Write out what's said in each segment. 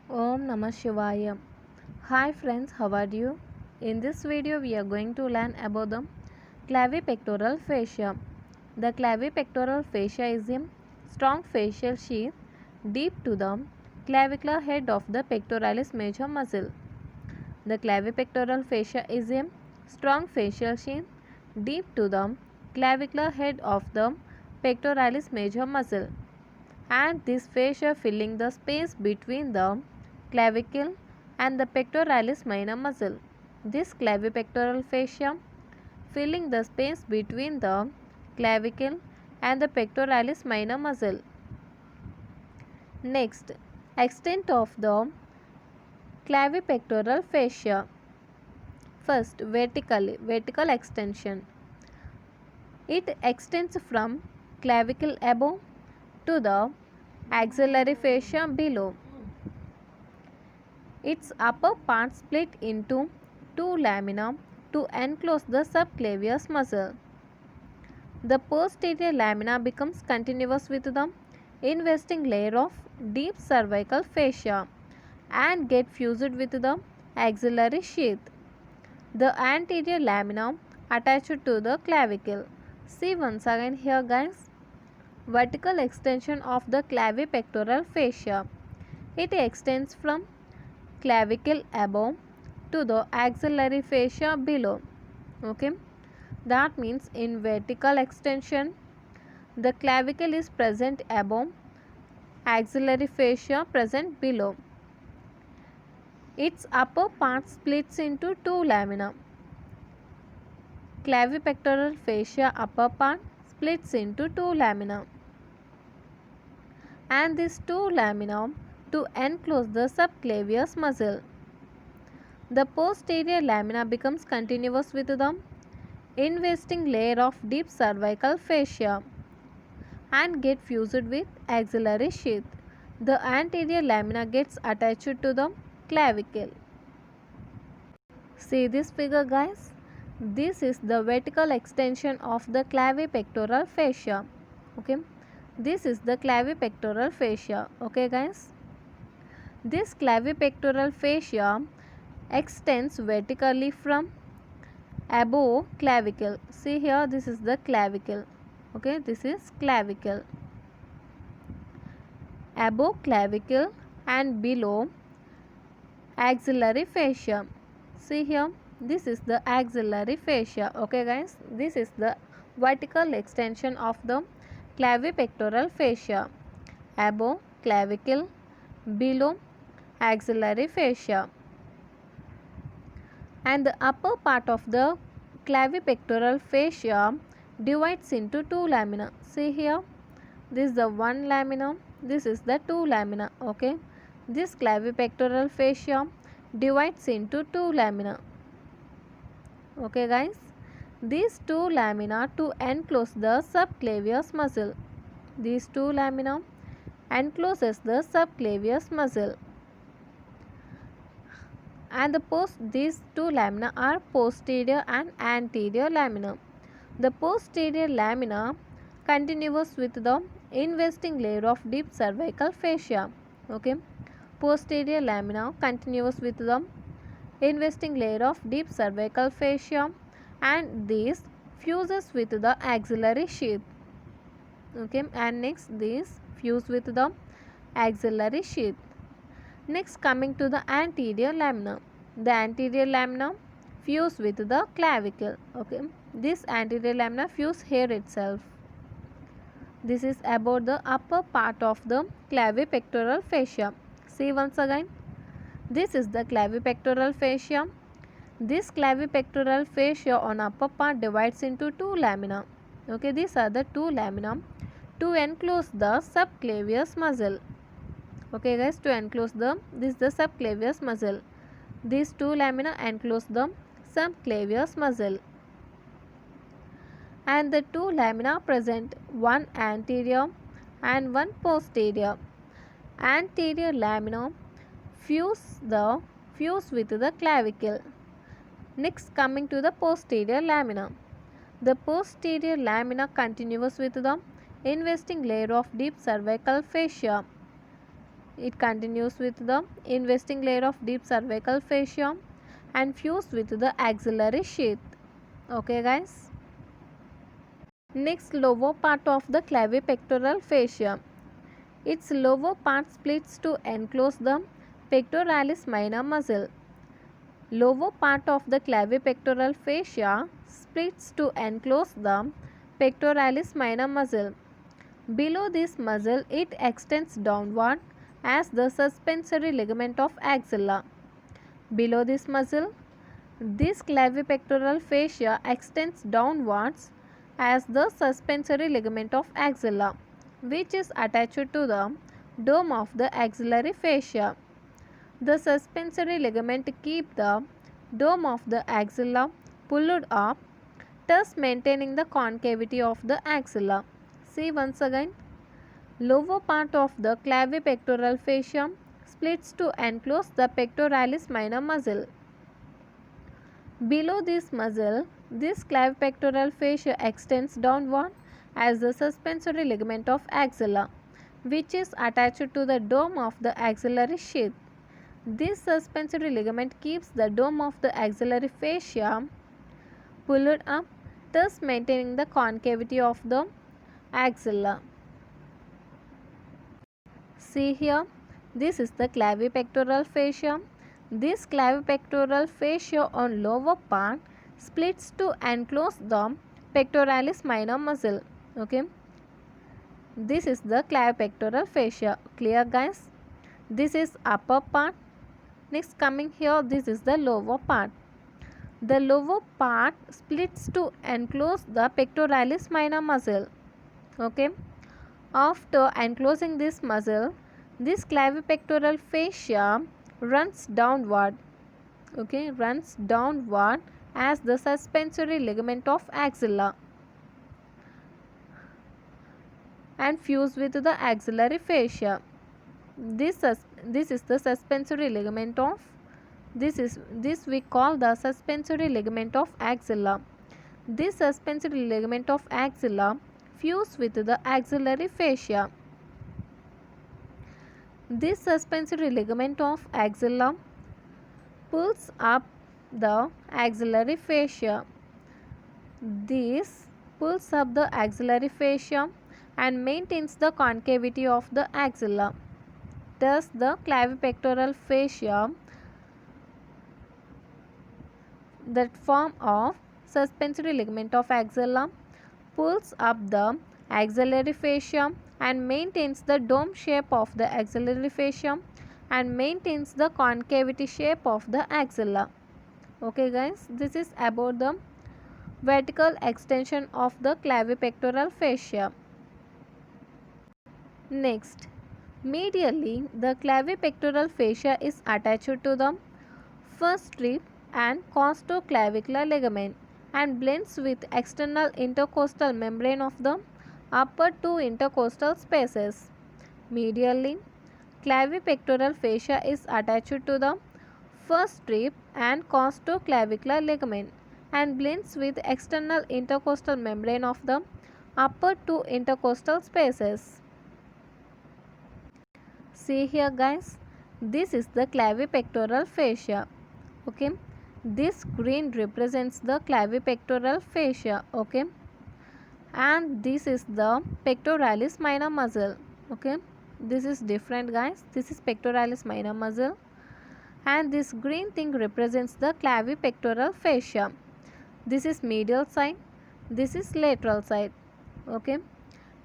Om Namah Shivaya. Hi friends, how are you? In this video we are going to learn about the clavipectoral fascia. The clavipectoral fascia is a strong facial sheath deep to the clavicular head of the pectoralis major muscle. The clavipectoral fascia is a strong facial sheath deep to the clavicular head of the pectoralis major muscle, and this fascia filling the space between the clavicle and the pectoralis minor muscle. This clavipectoral fascia filling the space between the clavicle and the pectoralis minor muscle. Next, extent of the clavipectoral fascia. First, vertical extension. It extends from clavicle above to the axillary fascia below. Its upper part split into two lamina to enclose the subclavius muscle. The posterior lamina becomes continuous with the investing layer of deep cervical fascia and get fused with the axillary sheath. The anterior lamina attached to the clavicle. See once again here guys. Vertical extension of the clavipectoral fascia. It extends from clavicle above to the axillary fascia below. Okay, that means in vertical extension the clavicle is present above, axillary fascia present below. Its upper part splits into two lamina. Clavipectoral fascia upper part splits into two lamina, and these two lamina to enclose the subclavius muscle. The posterior lamina becomes continuous with the investing layer of deep cervical fascia and get fused with axillary sheath. The anterior lamina gets attached to the clavicle. See this figure guys. This is the vertical extension of the clavipectoral fascia. Okay, this is the clavipectoral fascia. Okay guys, this clavipectoral fascia extends vertically from above clavicle. See here, this is the clavicle. Okay, this is clavicle. Above clavicle and below axillary fascia. See here, this is the axillary fascia. Okay guys, this is the vertical extension of the clavipectoral fascia. Above clavicle, below axillary fascia, and the upper part of the clavipectoral fascia divides into two lamina. See here, this is the one lamina, this is the two lamina. Okay, this clavipectoral fascia divides into two lamina. Okay guys, these two lamina to enclose the subclavius muscle. These two lamina encloses the subclavius muscle, and these two lamina are posterior and anterior lamina. The posterior lamina continuous with the investing layer of deep cervical fascia. Okay, posterior lamina continuous with the investing layer of deep cervical fascia, and this fuses with the axillary sheath. Okay, and next this fuse with the axillary sheath. Next, coming to the anterior lamina. The anterior lamina fuse with the clavicle. Okay, this anterior lamina fuse here itself. This is about the upper part of the clavipectoral fascia. See once again, this is the clavipectoral fascia. This clavipectoral fascia on upper part divides into two lamina. Okay, these are the two lamina to enclose the subclavius muscle. Okay guys, to enclose this is the subclavius muscle. These two lamina enclose the subclavius muscle, and the two lamina present one anterior and one posterior. Anterior lamina fuse with the clavicle. Next, coming to the posterior lamina. The posterior lamina continuous with the investing layer of deep cervical fascia It continues with the investing layer of deep cervical fascia and fused with the axillary sheath. Okay guys. Next, lower part of the clavipectoral fascia. Its lower part splits to enclose the pectoralis minor muscle. Lower part of the clavipectoral fascia splits to enclose the pectoralis minor muscle. Below this muscle, it extends downward as the suspensory ligament of axilla. Below this muscle, this clavipectoral fascia extends downwards as the suspensory ligament of axilla, which is attached to the dome of the axillary fascia. The suspensory ligament keeps the dome of the axilla pulled up, thus maintaining the concavity of the axilla. See once again. Lower part of the clavipectoral fascia splits to enclose the pectoralis minor muscle. Below this muscle, this clavipectoral fascia extends downward as the suspensory ligament of axilla, which is attached to the dome of the axillary sheath. This suspensory ligament keeps the dome of the axillary fascia pulled up, thus maintaining the concavity of the axilla. See here, this is the clavipectoral fascia. This clavipectoral fascia on lower part splits to enclose the pectoralis minor muscle. Okay, this is the clavipectoral fascia. Clear guys? This is upper part. Next, coming here, this is the lower part. The lower part splits to enclose the pectoralis minor muscle. Okay, after enclosing this muscle, this clavipectoral fascia runs downward. Okay, runs downward as the suspensory ligament of axilla and fuse with the axillary fascia. This is the suspensory ligament of this we call the suspensory ligament of axilla. This suspensory ligament of axilla fuse with the axillary fascia. This suspensory ligament of axilla pulls up the axillary fascia. This pulls up the axillary fascia and maintains the concavity of the axilla. Thus, the clavipectoral fascia that form of suspensory ligament of axilla pulls up the axillary fascia and maintains the dome shape of the axillary fascia and maintains the concavity shape of the axilla. Okay guys, this is about the vertical extension of the clavipectoral fascia. Next, medially the clavipectoral fascia is attached to the first strip and costoclavicular ligament and blends with external intercostal membrane of the upper two intercostal spaces. Medially, clavipectoral fascia is attached to the first strip and costoclavicular ligament and blends with external intercostal membrane of the upper two intercostal spaces. See here guys, this is the clavipectoral fascia. Okay, this green represents the clavipectoral fascia. Okay, and this is the pectoralis minor muscle. Okay, this is different guys, this is pectoralis minor muscle and this green thing represents the clavipectoral fascia. This is medial side, this is lateral side. Okay,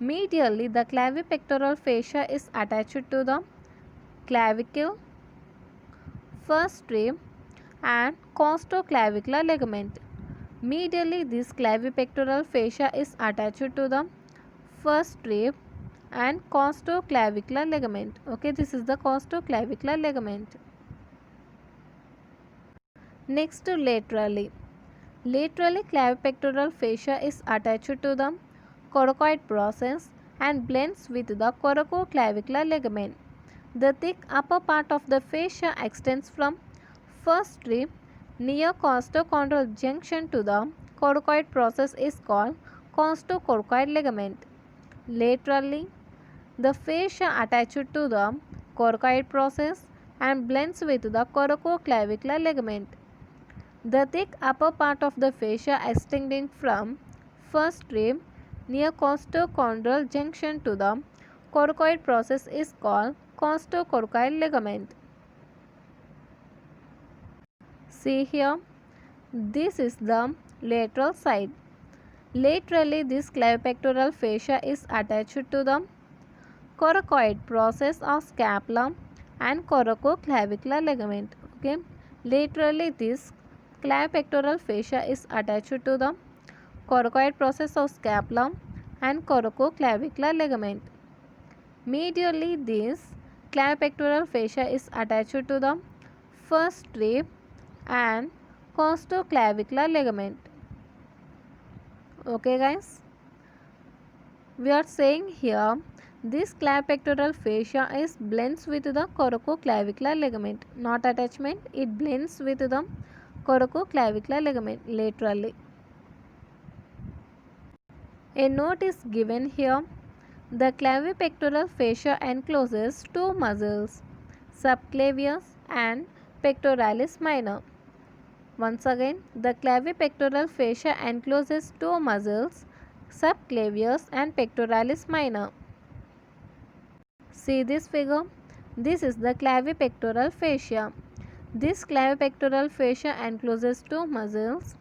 medially the clavipectoral fascia is attached to the clavicle, first strip and costoclavicular ligament. Medially this clavipectoral fascia is attached to the first strip and costoclavicular ligament. Okay, this is the costoclavicular ligament. Next, laterally. Laterally clavipectoral fascia is attached to the coracoid process and blends with the coracoclavicular ligament. The thick upper part of the fascia extends from first strip near costochondral junction to the coracoid process is called costocoracoid ligament. Laterally, the fascia attached to the coracoid process and blends with the coracoclavicular ligament. The thick upper part of the fascia extending from first rib near costochondral junction to the coracoid process is called costocoracoid ligament. See here, this is the lateral side. Laterally, this clavipectoral fascia is attached to the coracoid process of scapula and coracoclavicular ligament. Okay, laterally, this clavipectoral fascia is attached to the coracoid process of scapula and coracoclavicular ligament. Medially, this clavipectoral fascia is attached to the first rib and costoclavicular ligament. Okay guys, we are saying here this clavipectoral fascia is blends with the coracoclavicular ligament, not attachment, it blends with the coracoclavicular ligament laterally. A note is given here. The clavipectoral fascia encloses two muscles, subclavius and pectoralis minor. Once again, the clavipectoral fascia encloses two muscles, subclavius and pectoralis minor. See this figure. This is the clavipectoral fascia. This clavipectoral fascia encloses two muscles,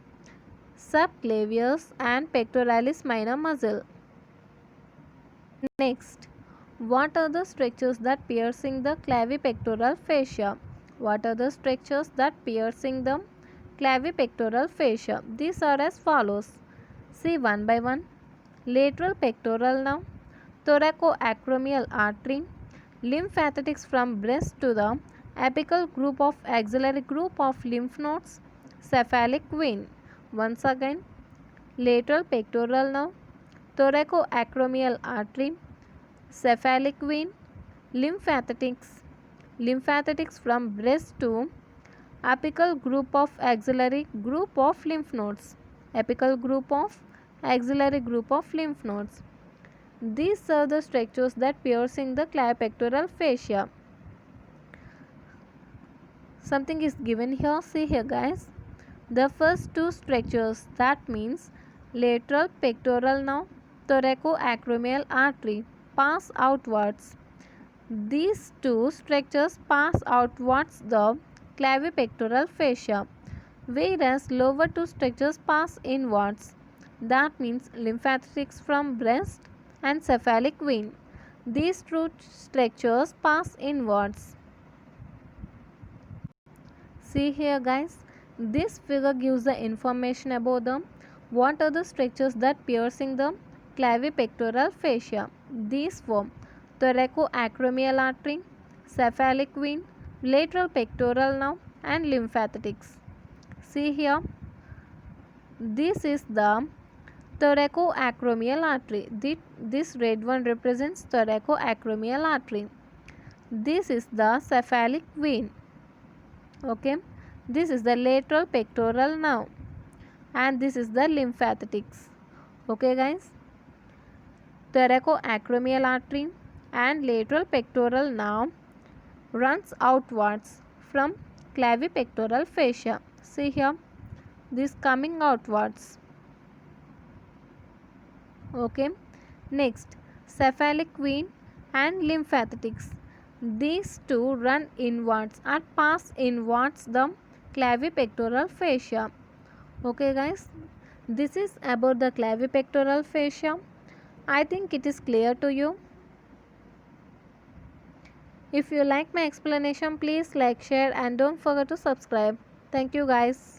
subclavius and pectoralis minor muscle. Next, what are the structures that piercing the clavipectoral fascia? What are the structures that piercing the clavipectoral fascia? These are as follows. See one by one. Lateral pectoral nerve, thoracoacromial artery, lymphatics from breast to the apical group of axillary group of lymph nodes, cephalic vein. Once again, lateral pectoral nerve, thoracoacromial artery, cephalic vein, lymphatics from breast to apical group of axillary group of lymph nodes, apical group of axillary group of lymph nodes. These are the structures that piercing the clavipectoral fascia. Something is given here. See here guys. The first two structures, that means lateral pectoral nerve, thoracoacromial artery, pass outwards. These two structures pass outwards the clavipectoral fascia, whereas lower two structures pass inwards. That means lymphatics from breast and cephalic vein. These two structures pass inwards. See here guys, this figure gives the information about the what are the structures that piercing the clavipectoral fascia. These form thoracoacromial artery, cephalic vein, lateral pectoral nerve and lymphatics. See here, this is the thoracoacromial artery. This red one represents thoracoacromial artery. This is the cephalic vein. Okay, this is the lateral pectoral nerve and this is the lymphatics. Okay guys, thoracoacromial artery and lateral pectoral nerve runs outwards from clavipectoral fascia. See here, this coming outwards. Okay, next cephalic vein and lymphatics. These two run inwards and pass inwards the clavipectoral fascia. Okay guys, this is about the clavipectoral fascia. I think it is clear to you. If you like my explanation, please like, share and don't forget to subscribe. Thank you guys.